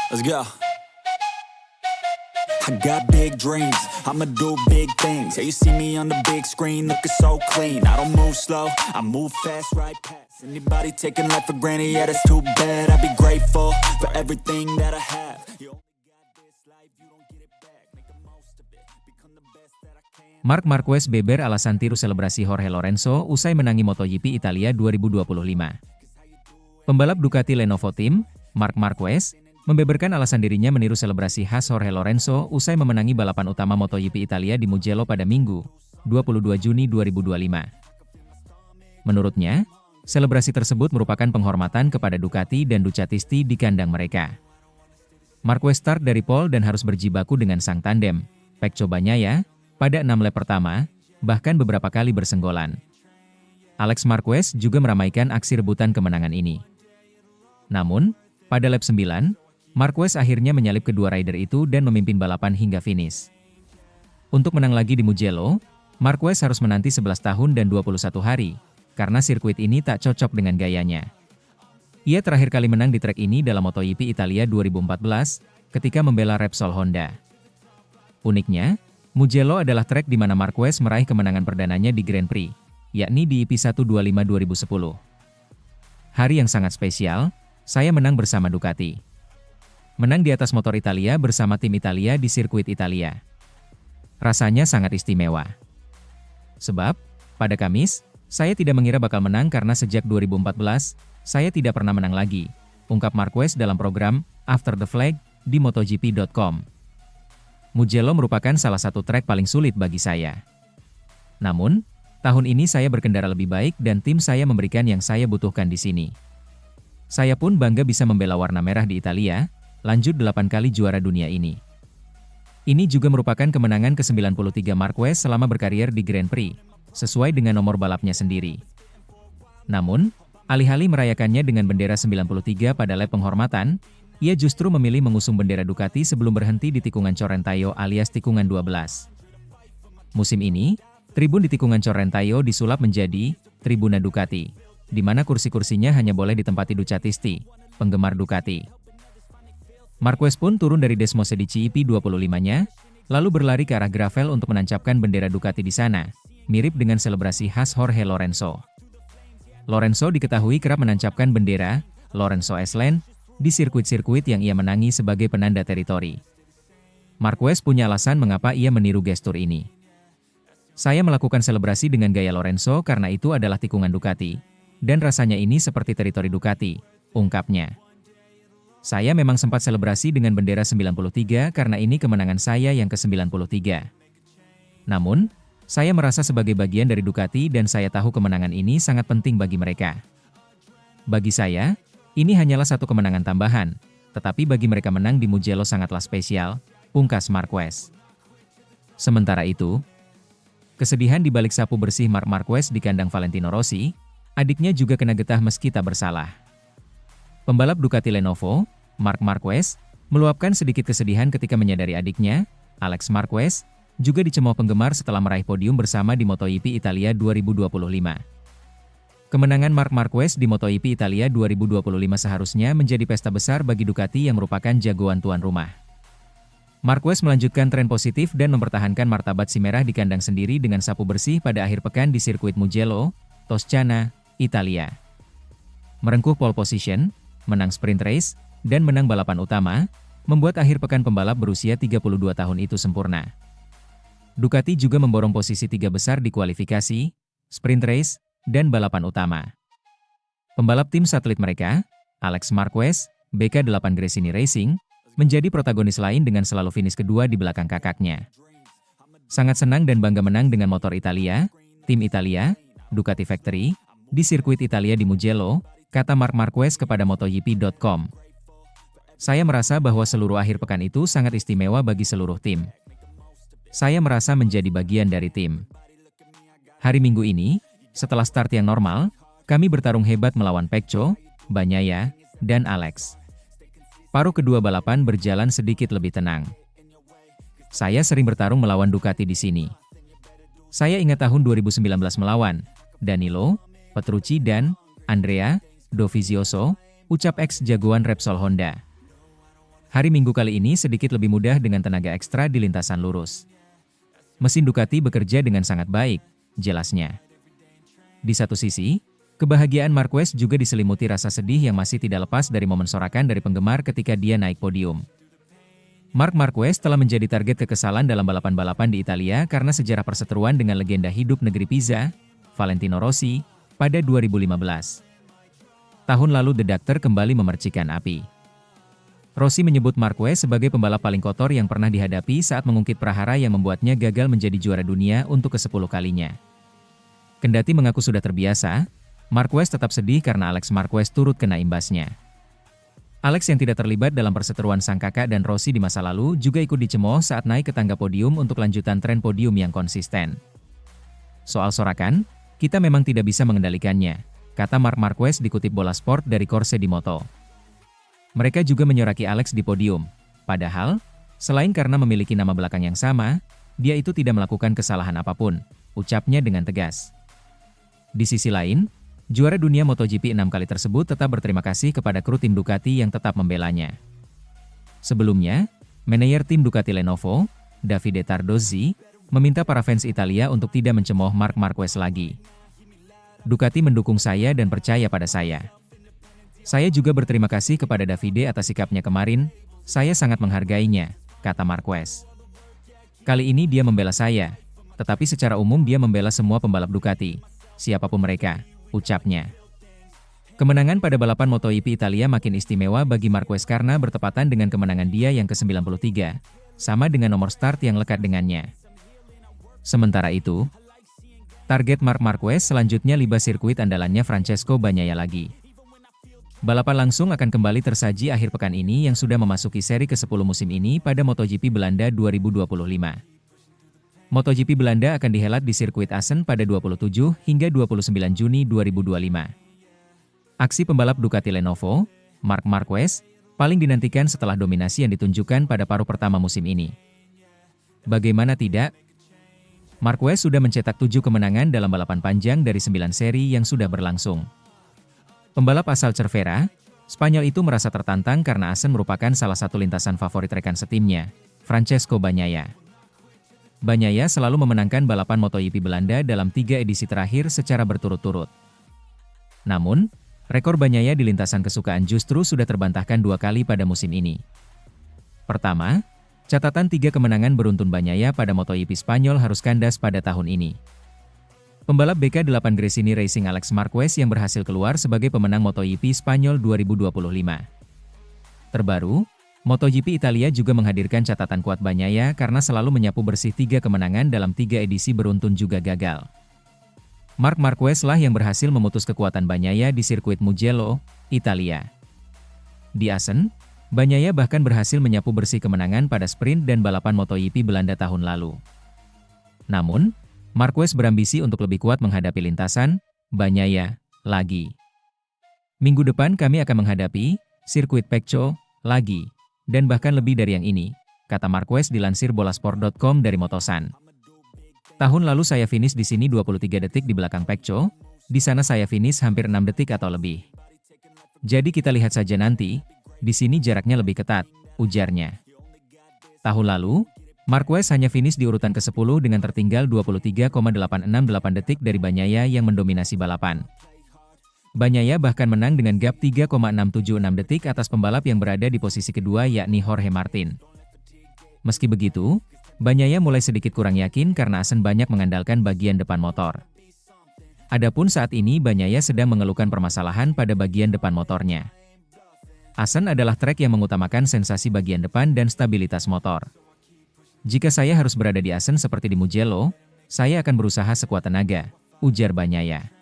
Let's go. I got big dreams, I'ma do big things. Yeah, you see me on the big screen, looking so clean. I don't move slow, I move fast, right past anybody taking life for granted, yeah, that's too bad. I'd be grateful for everything that I have. You only got this life, you don't get it back. Make the most of it, become the best that I can. Marc Marquez beber alasan tiru selebrasi Jorge Lorenzo usai menangi MotoGP Italia 2025. Pembalap Ducati Lenovo Team, Marc Marquez, membeberkan alasan dirinya meniru selebrasi khas Jorge Lorenzo usai memenangi balapan utama MotoGP Italia di Mugello pada Minggu, 22 Juni 2025. Menurutnya, selebrasi tersebut merupakan penghormatan kepada Ducati dan Ducatisti di kandang mereka. Marquez start dari pole dan harus berjibaku dengan sang tandem, Pecco Bagnaia, pada 6 lap pertama, bahkan beberapa kali bersenggolan. Alex Marquez juga meramaikan aksi rebutan kemenangan ini. Namun, pada lap 9, Marquez akhirnya menyalip kedua rider itu dan memimpin balapan hingga finish. Untuk menang lagi di Mugello, Marquez harus menanti 11 tahun dan 21 hari, karena sirkuit ini tak cocok dengan gayanya. Ia terakhir kali menang di trek ini dalam MotoGP Italia 2014, ketika membela Repsol Honda. Uniknya, Mugello adalah trek di mana Marquez meraih kemenangan perdananya di Grand Prix, yakni di IP125 2010. Hari yang sangat spesial, saya menang bersama Ducati. Menang di atas motor Italia bersama tim Italia di sirkuit Italia. Rasanya sangat istimewa. Sebab, pada Kamis, saya tidak mengira bakal menang karena sejak 2014, saya tidak pernah menang lagi, ungkap Marquez dalam program After the Flag di MotoGP.com. Mugello merupakan salah satu trek paling sulit bagi saya. Namun, tahun ini saya berkendara lebih baik dan tim saya memberikan yang saya butuhkan di sini. Saya pun bangga bisa membela warna merah di Italia, lanjut 8 kali juara dunia ini. Ini juga merupakan kemenangan ke-93 Marquez selama berkarier di Grand Prix, sesuai dengan nomor balapnya sendiri. Namun, alih-alih merayakannya dengan bendera 93 pada lap penghormatan, ia justru memilih mengusung bendera Ducati sebelum berhenti di tikungan Correntaio alias tikungan 12. Musim ini, tribun di tikungan Correntaio disulap menjadi Tribuna Ducati, di mana kursi-kursinya hanya boleh ditempati Ducatisti, penggemar Ducati. Marquez pun turun dari Desmosedici IP25-nya, lalu berlari ke arah gravel untuk menancapkan bendera Ducati di sana, mirip dengan selebrasi khas Jorge Lorenzo. Lorenzo diketahui kerap menancapkan bendera Lorenzo S-Land di sirkuit-sirkuit yang ia menangi sebagai penanda teritori. Marquez punya alasan mengapa ia meniru gestur ini. Saya melakukan selebrasi dengan gaya Lorenzo karena itu adalah tikungan Ducati, dan rasanya ini seperti teritori Ducati, ungkapnya. Saya memang sempat selebrasi dengan bendera 93 karena ini kemenangan saya yang ke-93. Namun, saya merasa sebagai bagian dari Ducati dan saya tahu kemenangan ini sangat penting bagi mereka. Bagi saya, ini hanyalah satu kemenangan tambahan, tetapi bagi mereka menang di Mugello sangatlah spesial, pungkas Marquez. Sementara itu, kesedihan di balik sapu bersih Marc Marquez di kandang Valentino Rossi, adiknya juga kena getah meski tak bersalah. Pembalap Ducati Lenovo, Marc Marquez, meluapkan sedikit kesedihan ketika menyadari adiknya, Alex Marquez, juga dicemooh penggemar setelah meraih podium bersama di MotoGP Italia 2025. Kemenangan Marc Marquez di MotoGP Italia 2025 seharusnya menjadi pesta besar bagi Ducati yang merupakan jagoan tuan rumah. Marquez melanjutkan tren positif dan mempertahankan martabat si merah di kandang sendiri dengan sapu bersih pada akhir pekan di sirkuit Mugello, Toscana, Italia. Merengkuh pole position, menang sprint race, dan menang balapan utama, membuat akhir pekan pembalap berusia 32 tahun itu sempurna. Ducati juga memborong posisi 3 besar di kualifikasi, sprint race, dan balapan utama. Pembalap tim satelit mereka, Alex Marquez, BK8 Gresini Racing, menjadi protagonis lain dengan selalu finish kedua di belakang kakaknya. Sangat senang dan bangga menang dengan motor Italia, tim Italia, Ducati Factory, di sirkuit Italia di Mugello, kata Marc Marquez kepada MotoGP.com. Saya merasa bahwa seluruh akhir pekan itu sangat istimewa bagi seluruh tim. Saya merasa menjadi bagian dari tim. Hari Minggu ini, setelah start yang normal, kami bertarung hebat melawan Pecco, Bagnaia, dan Alex. Paruh kedua balapan berjalan sedikit lebih tenang. Saya sering bertarung melawan Ducati di sini. Saya ingat tahun 2019 melawan Danilo, Petrucci dan Andrea Dovizioso, ucap ex-jagoan Repsol Honda. Hari Minggu kali ini sedikit lebih mudah dengan tenaga ekstra di lintasan lurus. Mesin Ducati bekerja dengan sangat baik, jelasnya. Di satu sisi, kebahagiaan Marquez juga diselimuti rasa sedih yang masih tidak lepas dari momen sorakan dari penggemar ketika dia naik podium. Marc Marquez telah menjadi target kekesalan dalam balapan-balapan di Italia karena sejarah perseteruan dengan legenda hidup negeri Pisa, Valentino Rossi, pada 2015. Tahun lalu The Doctor kembali memercikan api. Rossi menyebut Marquez sebagai pembalap paling kotor yang pernah dihadapi saat mengungkit prahara yang membuatnya gagal menjadi juara dunia untuk ke-10 kalinya. Kendati mengaku sudah terbiasa, Marquez tetap sedih karena Alex Marquez turut kena imbasnya. Alex yang tidak terlibat dalam perseteruan sang kakak dan Rossi di masa lalu juga ikut dicemooh saat naik ke tangga podium untuk lanjutan tren podium yang konsisten. Soal sorakan, kita memang tidak bisa mengendalikannya, kata Marc Marquez dikutip Bola Sport dari Corse di Moto. Mereka juga menyoraki Alex di podium, padahal, selain karena memiliki nama belakang yang sama, dia itu tidak melakukan kesalahan apapun, ucapnya dengan tegas. Di sisi lain, juara dunia MotoGP 6 kali tersebut tetap berterima kasih kepada kru tim Ducati yang tetap membelanya. Sebelumnya, manajer tim Ducati Lenovo, Davide Tardozzi, meminta para fans Italia untuk tidak mencemooh Marc Marquez lagi. Ducati mendukung saya dan percaya pada saya. Saya juga berterima kasih kepada Davide atas sikapnya kemarin, saya sangat menghargainya, kata Marquez. Kali ini dia membela saya, tetapi secara umum dia membela semua pembalap Ducati, siapapun mereka, ucapnya. Kemenangan pada balapan MotoGP Italia makin istimewa bagi Marquez karena bertepatan dengan kemenangan dia yang ke-93, sama dengan nomor start yang lekat dengannya. Sementara itu, target Marc Marquez selanjutnya libas sirkuit andalannya Francesco Bagnaia lagi. Balapan langsung akan kembali tersaji akhir pekan ini yang sudah memasuki seri ke-10 musim ini pada MotoGP Belanda 2025. MotoGP Belanda akan dihelat di sirkuit Assen pada 27 hingga 29 Juni 2025. Aksi pembalap Ducati Lenovo, Marc Marquez, paling dinantikan setelah dominasi yang ditunjukkan pada paruh pertama musim ini. Bagaimana tidak? Marquez sudah mencetak 7 kemenangan dalam balapan panjang dari 9 seri yang sudah berlangsung. Pembalap asal Cervera, Spanyol itu merasa tertantang karena Assen merupakan salah satu lintasan favorit rekan setimnya, Francesco Bagnaia. Bagnaia selalu memenangkan balapan MotoGP Belanda dalam 3 edisi terakhir secara berturut-turut. Namun, rekor Bagnaia di lintasan kesukaan justru sudah terbantahkan 2 kali pada musim ini. Pertama, catatan 3 kemenangan beruntun Bagnaia pada MotoGP Spanyol harus kandas pada tahun ini. Pembalap BK8 Gresini Racing Alex Marquez yang berhasil keluar sebagai pemenang MotoGP Spanyol 2025. Terbaru, MotoGP Italia juga menghadirkan catatan kuat Bagnaia karena selalu menyapu bersih 3 kemenangan dalam 3 edisi beruntun juga gagal. Marc Marquez lah yang berhasil memutus kekuatan Bagnaia di sirkuit Mugello, Italia. Di Assen, Bagnaia bahkan berhasil menyapu bersih kemenangan pada sprint dan balapan MotoGP Belanda tahun lalu. Namun, Marquez berambisi untuk lebih kuat menghadapi lintasan Bagnaia lagi. Minggu depan kami akan menghadapi sirkuit Pecco lagi. Dan bahkan lebih dari yang ini, kata Marquez dilansir bolasport.com dari Motosan. Tahun lalu saya finish di sini 23 detik di belakang Pecco, di sana saya finish hampir 6 detik atau lebih. Jadi kita lihat saja nanti, di sini jaraknya lebih ketat, ujarnya. Tahun lalu, Marquez hanya finish di urutan ke-10 dengan tertinggal 23,868 detik dari Bagnaia yang mendominasi balapan. Bagnaia bahkan menang dengan gap 3,676 detik atas pembalap yang berada di posisi kedua yakni Jorge Martin. Meski begitu, Bagnaia mulai sedikit kurang yakin karena Assen banyak mengandalkan bagian depan motor. Adapun saat ini Bagnaia sedang mengeluhkan permasalahan pada bagian depan motornya. Assen adalah trek yang mengutamakan sensasi bagian depan dan stabilitas motor. Jika saya harus berada di Assen seperti di Mugello, saya akan berusaha sekuat tenaga, ujar Bagnaia.